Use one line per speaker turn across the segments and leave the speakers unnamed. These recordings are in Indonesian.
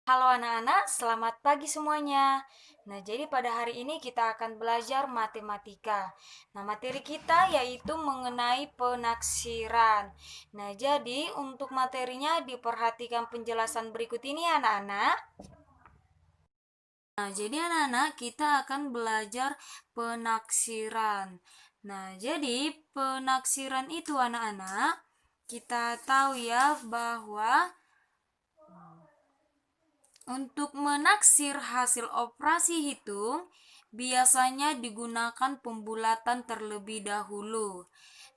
Halo anak-anak, selamat pagi semuanya. Nah, jadi pada hari ini kita akan belajar matematika. Nah, materi kita yaitu mengenai penaksiran. Nah, jadi untuk materinya diperhatikan penjelasan berikut ini anak-anak. Nah, jadi anak-anak kita akan belajar penaksiran. Nah, jadi penaksiran itu anak-anak, kita tahu ya bahwa untuk menaksir hasil operasi hitung, biasanya digunakan pembulatan terlebih dahulu.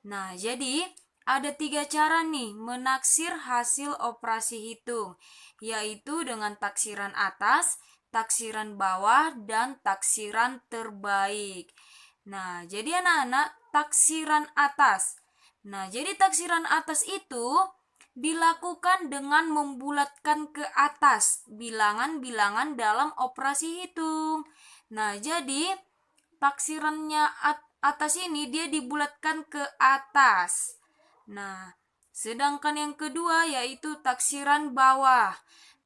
Nah, jadi ada 3 cara nih menaksir hasil operasi hitung, yaitu dengan taksiran atas, taksiran bawah, dan taksiran terbaik. Nah, jadi anak-anak taksiran atas. Nah, jadi taksiran atas itu dilakukan dengan membulatkan ke atas bilangan-bilangan dalam operasi hitung. Nah, jadi taksirannya atas ini dia dibulatkan ke atas. Nah, sedangkan yang kedua yaitu taksiran bawah.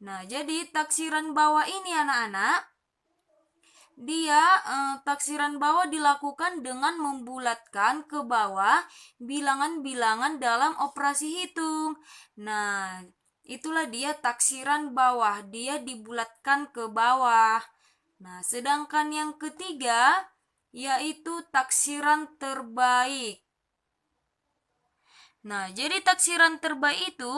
Nah, jadi taksiran bawah ini anak-anak dia taksiran bawah dilakukan dengan membulatkan ke bawah bilangan-bilangan dalam operasi hitung. Nah, itulah dia taksiran bawah, dia dibulatkan ke bawah. Nah, sedangkan yang ketiga yaitu taksiran terbaik. Nah, jadi taksiran terbaik itu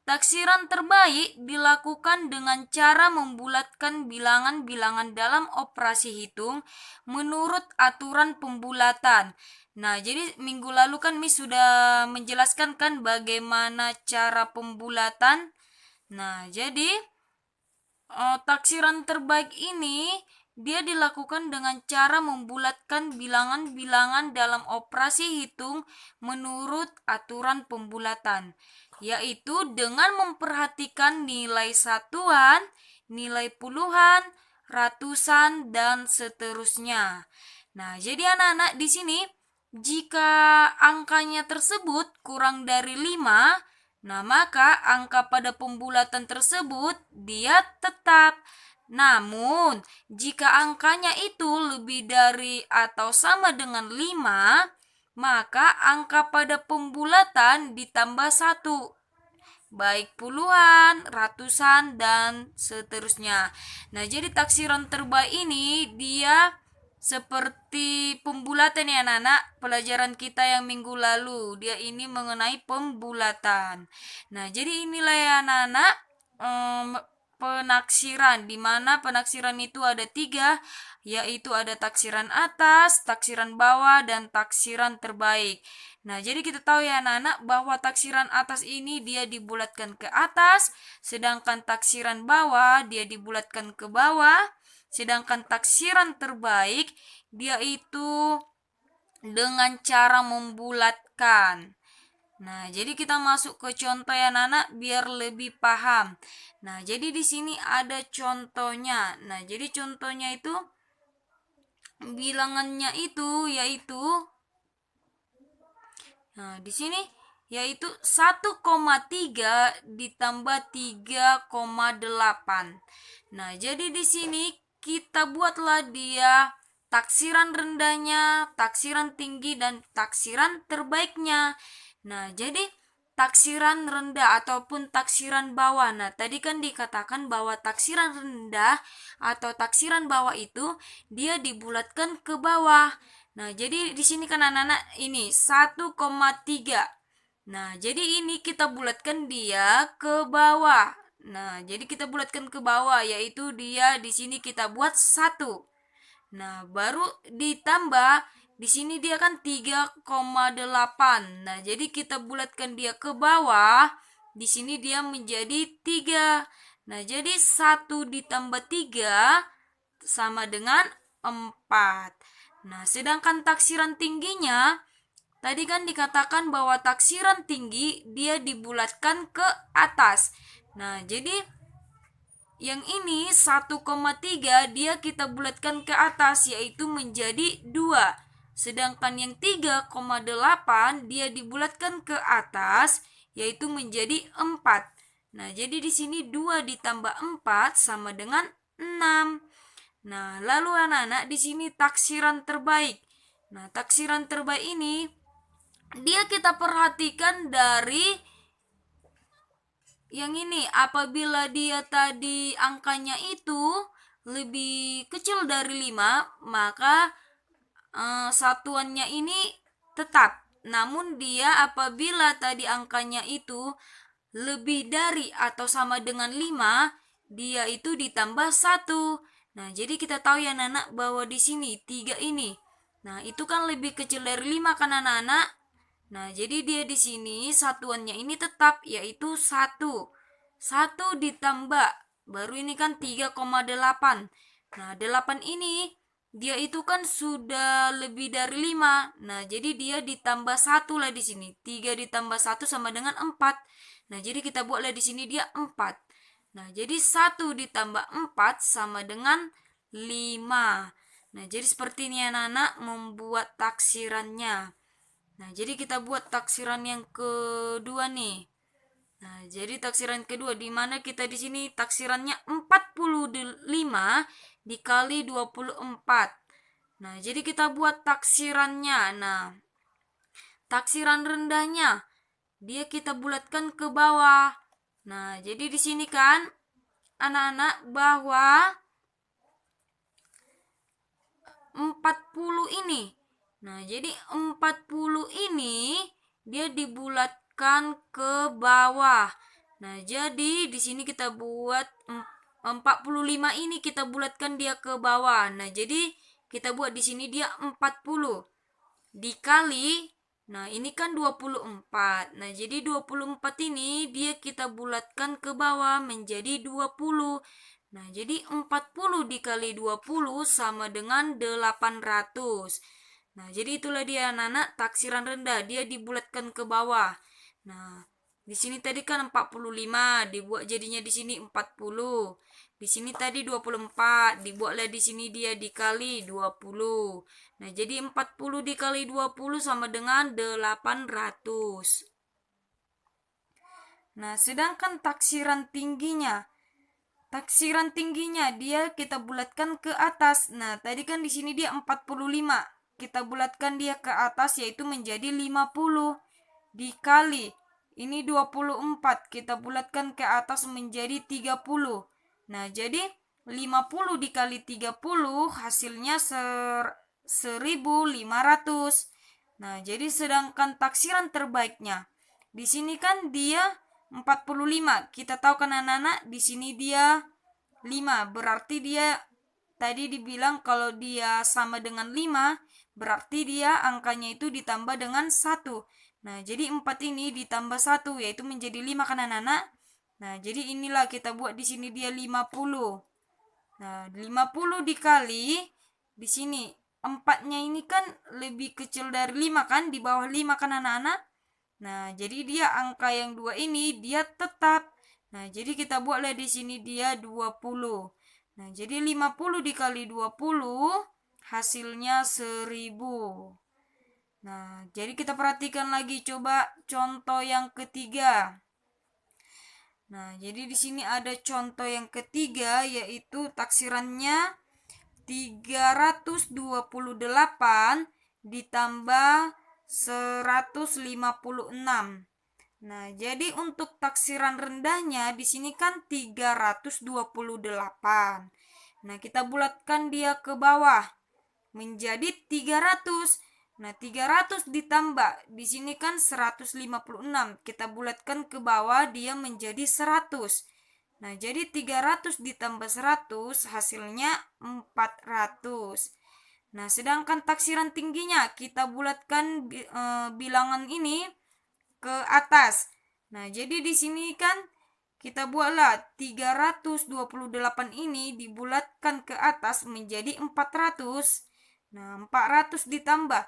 taksiran terbaik dilakukan dengan cara membulatkan bilangan-bilangan dalam operasi hitung menurut aturan pembulatan. Nah, jadi minggu lalu kan Miss sudah menjelaskan kan bagaimana cara pembulatan. Nah, jadi taksiran terbaik ini dia dilakukan dengan cara membulatkan bilangan-bilangan dalam operasi hitung menurut aturan pembulatan, yaitu dengan memperhatikan nilai satuan, nilai puluhan, ratusan, dan seterusnya. Nah, jadi anak-anak di sini jika angkanya tersebut kurang dari 5, nah, maka angka pada pembulatan tersebut dia tetap. Namun, jika angkanya itu lebih dari atau sama dengan 5, maka angka pada pembulatan ditambah 1. Baik puluhan, ratusan, dan seterusnya. Nah, jadi taksiran terbaik ini dia seperti pembulatan ya anak-anak, pelajaran kita yang minggu lalu. Dia ini mengenai pembulatan. Nah, jadi inilah ya anak-anak penaksiran, di mana penaksiran itu ada 3, yaitu ada taksiran atas, taksiran bawah, dan taksiran terbaik. Nah, jadi kita tahu ya anak-anak bahwa taksiran atas ini dia dibulatkan ke atas, sedangkan taksiran bawah dia dibulatkan ke bawah. Sedangkan taksiran terbaik dia itu dengan cara membulatkan. Nah, jadi kita masuk ke contoh ya anak-anak biar lebih paham. Nah, jadi di sini ada contohnya. Nah, jadi contohnya itu bilangannya itu yaitu di sini yaitu 1,3 ditambah 3,8. Nah, jadi di sini kita buatlah dia taksiran rendahnya, taksiran tinggi, dan taksiran terbaiknya. Nah, jadi taksiran rendah ataupun taksiran bawah. Nah, tadi kan dikatakan bahwa taksiran rendah atau taksiran bawah itu dia dibulatkan ke bawah. Nah, jadi di sini kan anak-anak ini 1,3. Nah, jadi ini kita bulatkan dia ke bawah. Nah, jadi kita bulatkan ke bawah yaitu dia di sini kita buat 1. Nah, baru ditambah di sini dia kan 3,8. Nah, jadi kita bulatkan dia ke bawah. Di sini dia menjadi 3. Nah, jadi 1 ditambah 3 sama dengan 4. Nah, sedangkan taksiran tingginya tadi kan dikatakan bahwa taksiran tinggi dia dibulatkan ke atas. Nah, jadi yang ini 1,3 dia kita bulatkan ke atas yaitu menjadi 2. Sedangkan yang 3,8 dia dibulatkan ke atas yaitu menjadi 4. Nah, jadi di sini 2 ditambah 4 sama dengan 6. Nah, lalu anak-anak di sini taksiran terbaik. Nah, taksiran terbaik ini dia kita perhatikan dari yang ini, apabila dia tadi angkanya itu lebih kecil dari 5, maka satuannya ini tetap. Namun dia apabila tadi angkanya itu lebih dari atau sama dengan 5, dia itu ditambah 1. Nah, jadi kita tahu ya anak-anak bahwa di sini 3 ini. Nah, itu kan lebih kecil dari 5 kan anak-anak? Nah, jadi dia di sini satuannya ini tetap yaitu 1. 1 ditambah baru ini kan 3,8. Nah, 8 ini dia itu kan sudah lebih dari 5. Nah, jadi dia ditambah 1 lah di sini. 3 ditambah 1 sama dengan 4. Nah, jadi kita buatlah di sini dia 4. Nah, jadi 1 ditambah 4 sama dengan 5. Nah, jadi seperti ini anak-anak membuat taksirannya. Nah, jadi kita buat taksiran yang kedua nih. Nah, jadi taksiran kedua di mana kita di sini taksirannya 45 dikali 24. Nah, jadi kita buat taksirannya. Nah, taksiran rendahnya dia kita bulatkan ke bawah. Nah, jadi di sini kan anak-anak bahwa 40 ini. Nah, jadi 40 ini dia dibulatkan ke bawah. Nah, jadi di sini kita buat 45 ini kita bulatkan dia ke bawah. Nah, jadi kita buat di sini dia 40 dikali, nah ini kan 24. Nah, jadi 24 ini dia kita bulatkan ke bawah menjadi 20. Nah, jadi 40 dikali 20 sama dengan 800. Nah, jadi itulah dia anak-anak taksiran rendah, dia dibulatkan ke bawah. Nah, di sini tadi kan 45, dibuat jadinya di sini 40. Di sini tadi 24, dibuatlah di sini dia dikali 20. Nah, jadi 40 dikali 20 sama dengan 800. Nah, sedangkan taksiran tingginya dia kita bulatkan ke atas. Nah, tadi kan di sini dia 45. Kita bulatkan dia ke atas yaitu menjadi 50 dikali ini 24. Kita bulatkan ke atas menjadi 30. Nah, jadi 50 dikali 30 hasilnya 1500. Nah, jadi sedangkan taksiran terbaiknya di sini kan dia 45. Kita tahu kan anak-anak di sini dia 5. Berarti dia tadi dibilang kalau dia sama dengan 5, berarti dia angkanya itu ditambah dengan 1. Nah, jadi 4 ini ditambah 1 yaitu menjadi 5 kan anak-anak? Nah, jadi inilah kita buat di sini dia 50. Nah, 50 dikali di sini 4-nya ini kan lebih kecil dari 5 kan, di bawah 5 kan anak-anak? Nah, jadi dia angka yang 2 ini dia tetap. Nah, jadi kita buatlah di sini dia 20. Nah, jadi 50 dikali 20 hasilnya 1000. Nah, jadi kita perhatikan lagi coba contoh yang ketiga. Nah, jadi di sini ada contoh yang ketiga yaitu taksirannya 328 ditambah 156. Nah, jadi untuk taksiran rendahnya di sini kan 328. Nah, kita bulatkan dia ke bawah menjadi 300. Nah, 300 ditambah di sini kan 156. Kita bulatkan ke bawah dia menjadi 100. Nah, jadi 300 ditambah 100 hasilnya 400. Nah, sedangkan taksiran tingginya kita bulatkan bilangan ini ke atas. Nah, jadi di sini kan kita buatlah 328 ini dibulatkan ke atas menjadi 400. Nah, 400 ditambah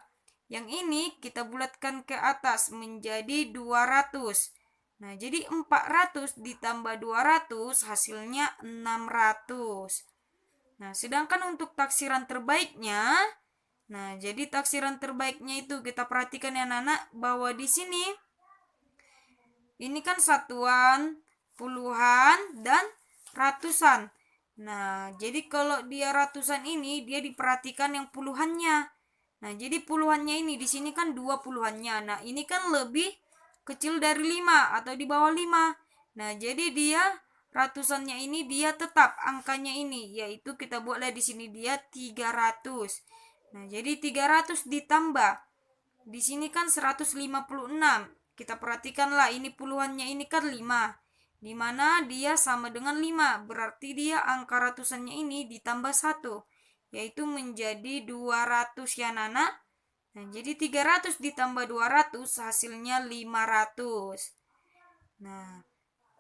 yang ini kita bulatkan ke atas menjadi 200. Nah, jadi 400 ditambah 200 hasilnya 600. Nah, sedangkan untuk taksiran terbaiknya, nah, jadi taksiran terbaiknya itu kita perhatikan ya anak-anak bahwa di sini ini kan satuan puluhan, dan ratusan. Nah, jadi kalau dia ratusan ini, dia diperhatikan yang puluhannya. Nah, jadi puluhannya ini di sini kan dua puluhannya. Nah, ini kan lebih kecil dari 5 atau di bawah 5. Nah, jadi dia ratusannya ini dia tetap angkanya ini, yaitu kita buatlah di sini dia 300. Nah, jadi 300 ditambah. Di sini kan 156. Kita perhatikanlah ini puluhannya ini kan 5. Di mana dia sama dengan 5. Berarti dia angka ratusannya ini ditambah 1. Yaitu menjadi 200 ya Nana. Nah, jadi 300 ditambah 200 hasilnya 500. Nah,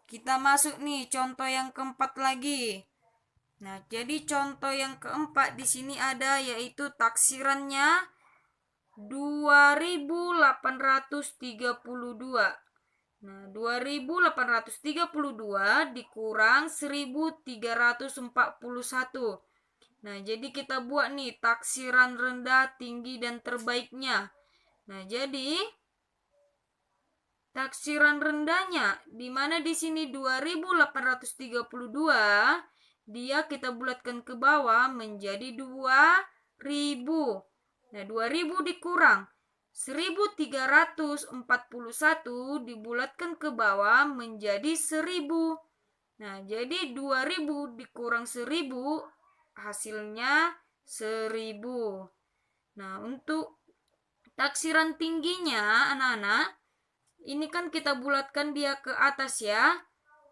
kita masuk nih contoh yang keempat lagi. Nah, jadi contoh yang keempat di sini ada yaitu taksirannya 2832. Nah, 2832 dikurang 1341. Nah, jadi kita buat nih taksiran rendah, tinggi, dan terbaiknya. Nah, jadi taksiran rendahnya di mana di sini 2832 dia kita bulatkan ke bawah menjadi 2000. Nah, 2000 dikurang 1341 dibulatkan ke bawah menjadi 1000. Nah, jadi 2000 dikurang 1000 hasilnya 1000. Nah, untuk taksiran tingginya anak-anak, ini kan kita bulatkan dia ke atas ya.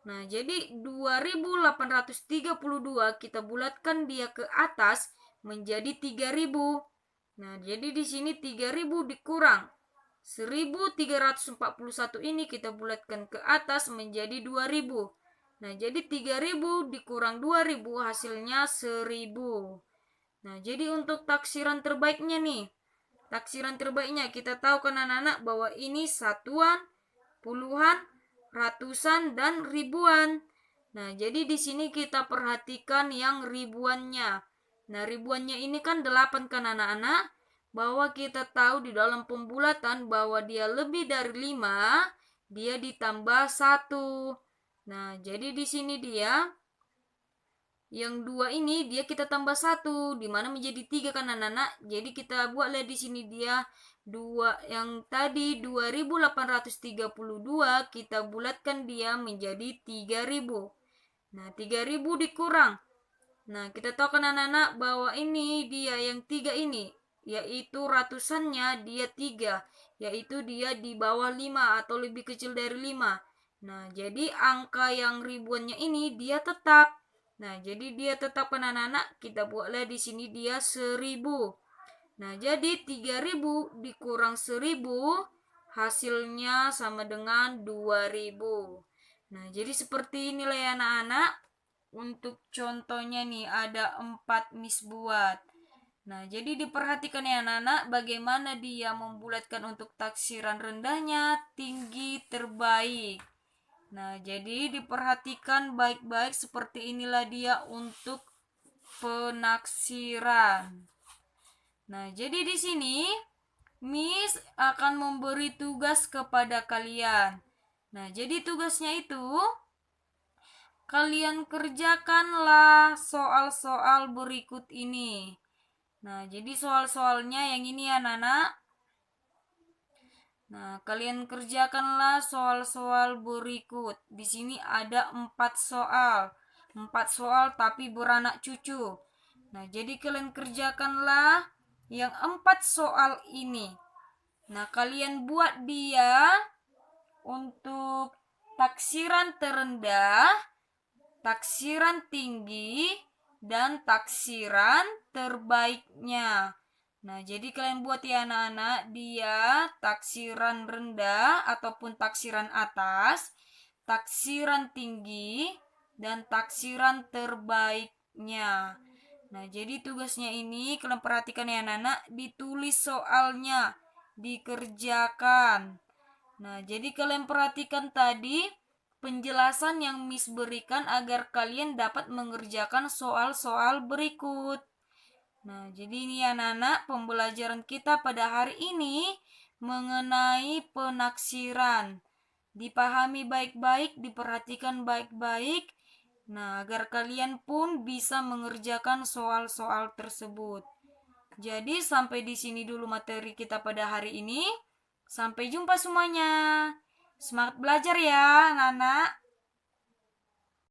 Nah, jadi 2832 kita bulatkan dia ke atas menjadi 3000. Nah, jadi di sini 3000 dikurang 1341 ini kita bulatkan ke atas menjadi 2000. Nah, jadi 3000 dikurang 2000 hasilnya 1000. Nah, jadi untuk taksiran terbaiknya nih. Taksiran terbaiknya kita tahu kan anak-anak bahwa ini satuan, puluhan, ratusan, dan ribuan. Nah, jadi di sini kita perhatikan yang ribuannya. Nah, ribuannya ini kan 8 kan anak-anak. Bahwa kita tahu di dalam pembulatan bahwa dia lebih dari 5, dia ditambah 1. Nah, jadi di sini dia yang 2 ini dia kita tambah 1 di mana menjadi 3 kan anak-anak. Jadi kita buatlah di sini dia 2 yang tadi 2832 kita bulatkan dia menjadi 3000. Nah, 3000 dikurang. Nah, kita tahu kan anak-anak bahwa ini dia yang 3 ini yaitu ratusannya dia 3, yaitu dia di bawah 5 atau lebih kecil dari 5. Nah, jadi angka yang ribuannya ini dia tetap. Nah, jadi dia tetap kan anak-anak, kita buatlah di sini dia 1000. Nah, jadi 3000 dikurang 1000 hasilnya sama dengan 2000. Nah, jadi seperti inilah ya anak-anak. Untuk contohnya nih ada 4 Miss buat. Nah, jadi diperhatikan ya anak-anak bagaimana dia membulatkan untuk taksiran rendahnya, tinggi, terbaik. Nah, jadi diperhatikan baik-baik seperti inilah dia untuk penaksiran. Nah, jadi di sini Miss akan memberi tugas kepada kalian. Nah, jadi tugasnya itu kalian kerjakanlah soal-soal berikut ini. Nah, jadi soal-soalnya yang ini ya, Nana. Nah, kalian kerjakanlah soal-soal berikut. Di sini ada 4 soal. 4 soal tapi beranak cucu. Nah, jadi kalian kerjakanlah yang 4 soal ini. Nah, kalian buat dia untuk taksiran terendah, taksiran tinggi, dan taksiran terbaiknya. Nah, jadi kalian buat ya anak-anak dia taksiran rendah ataupun taksiran atas, taksiran tinggi, dan taksiran terbaiknya. Nah, jadi tugasnya ini kalian perhatikan ya anak-anak, ditulis soalnya, dikerjakan. Nah, jadi kalian perhatikan tadi penjelasan yang Miss berikan agar kalian dapat mengerjakan soal-soal berikut. Nah, jadi ini anak-anak pembelajaran kita pada hari ini mengenai penaksiran. dipahami baik-baik, diperhatikan baik-baik. Nah, agar kalian pun bisa mengerjakan soal-soal tersebut. Jadi sampai di sini dulu materi kita pada hari ini. Sampai jumpa semuanya. Semangat belajar ya, anak-anak.